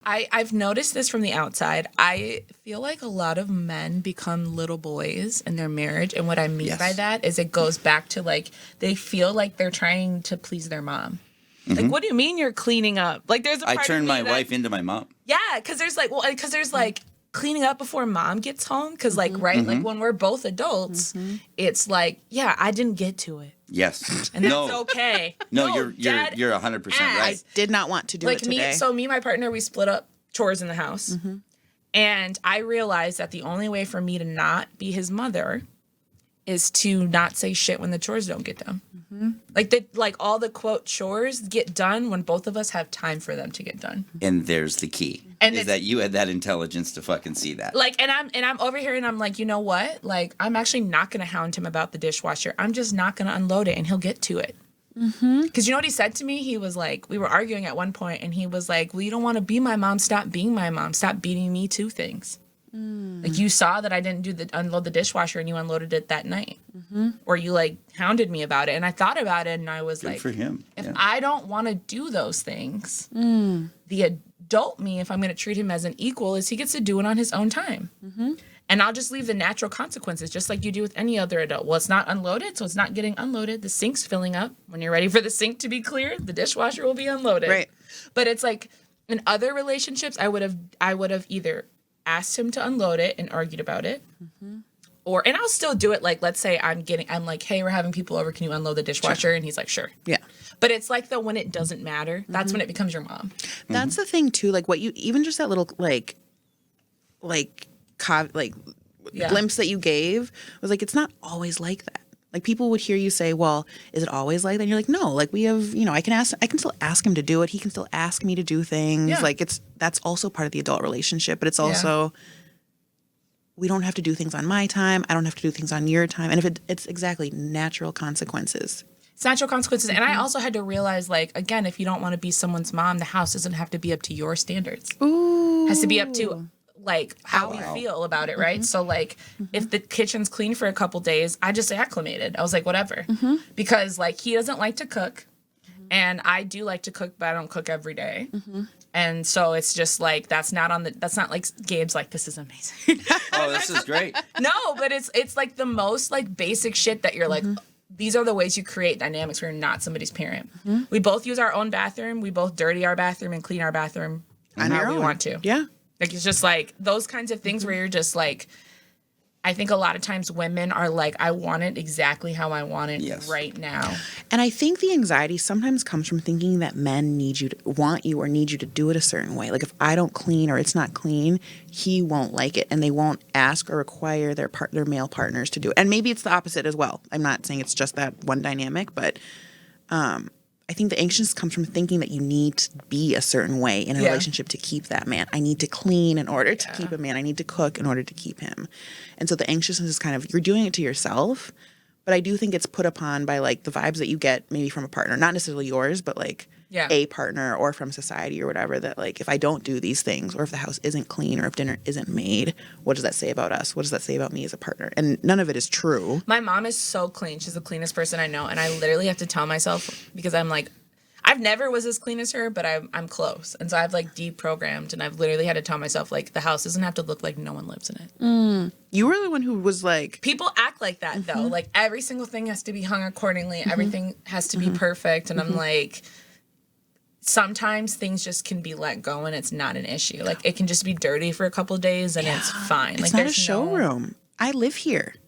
I've noticed this from the outside. I feel like a lot of men become little boys in their marriage. And what I mean by that is it goes back to like, they feel like they're trying to please their mom. Like, what do you mean you're cleaning up? Like, there's a part I turned my that, wife into my mom. Yeah, because there's like cleaning up before mom gets home. Because like, right, like when we're both adults, it's like, yeah, I didn't get to it. Yes. And that's okay. No, Dad you're 100% right. I did not want to do it today. Me and my partner, we split up chores in the house. And I realized that the only way for me to not be his mother is to not say shit when the chores don't get done. Like all the quote chores get done when both of us have time for them to get done. And there's the key. And is that you had that intelligence to fucking see that. Like, and I'm over here and I'm like, you know what? Like, I'm actually not going to hound him about the dishwasher. I'm just not going to unload it and he'll get to it. Because you know what he said to me? He was like, we were arguing at one point and he was like, well, you don't want to be my mom. Stop being my mom. Stop beating me to things. Like, you saw that I didn't unload the dishwasher and you unloaded it that night. Or you like hounded me about it. And I thought about it and I was Good like, for him. If I don't want to do those things, the adult me, if I'm going to treat him as an equal, is he gets to do it on his own time. And I'll just leave the natural consequences, just like you do with any other adult. Well, it's not unloaded, so it's not getting unloaded. The sink's filling up. When you're ready for the sink to be cleared, the dishwasher will be unloaded. Right. But it's like in other relationships, I would have either asked him to unload it and argued about it. And I'll still do it. Like, let's say I'm like, hey, we're having people over. Can you unload the dishwasher? Sure. And he's like, sure. Yeah. But it's like when it doesn't matter, that's when it becomes your mom. That's the thing too. Like even just that little glimpse that you gave was like, it's not always like that. Like, people would hear you say, well, is it always like that? And you're like, no, like, we have, I can still ask him to do it. He can still ask me to do things. Yeah. Like, that's also part of the adult relationship, but it's also, we don't have to do things on my time. I don't have to do things on your time. And if it's exactly natural consequences. It's natural consequences. And I also had to realize, like, again, if you don't want to be someone's mom, the house doesn't have to be up to your standards. Ooh. It has to be up to like how we feel about it, right? So like if the kitchen's clean for a couple days, I just acclimated. I was like, whatever. Because like he doesn't like to cook and I do like to cook, but I don't cook every day. And so it's just like that's not like Gabe's like, this is amazing. Oh, this is great. No, but it's like the most like basic shit that you're like, these are the ways you create dynamics where you're not somebody's parent. We both use our own bathroom. We both dirty our bathroom and clean our bathroom how we want to. Yeah. Like, it's just like those kinds of things where you're just like, I think a lot of times women are like, I want it exactly how I want it right now. And I think the anxiety sometimes comes from thinking that men want you or need you to do it a certain way. Like, if I don't clean or it's not clean, he won't like it. And they won't ask or require their male partners to do it. And maybe it's the opposite as well. I'm not saying it's just that one dynamic, but I think the anxiousness comes from thinking that you need to be a certain way in a relationship to keep that man. I need to clean in order to keep a man. I need to cook in order to keep him. And so the anxiousness is kind of, you're doing it to yourself, but I do think it's put upon by like the vibes that you get maybe from a partner, not necessarily yours, but like a partner or from society or whatever, that like, if I don't do these things or if the house isn't clean or if dinner isn't made, what does that say about us? What does that say about me as a partner? And none of it is true. My mom is so clean. She's the cleanest person I know. And I literally have to tell myself, because I'm like, I've never was as clean as her, but I'm close. And so I've like deprogrammed and I've literally had to tell myself, like, the house doesn't have to look like no one lives in it. You were the one who was like... People act like that though. Like, every single thing has to be hung accordingly. Everything has to be perfect. And I'm like... Sometimes things just can be let go and it's not an issue. Like, it can just be dirty for a couple of days and it's fine. It's like, not a showroom. I live here.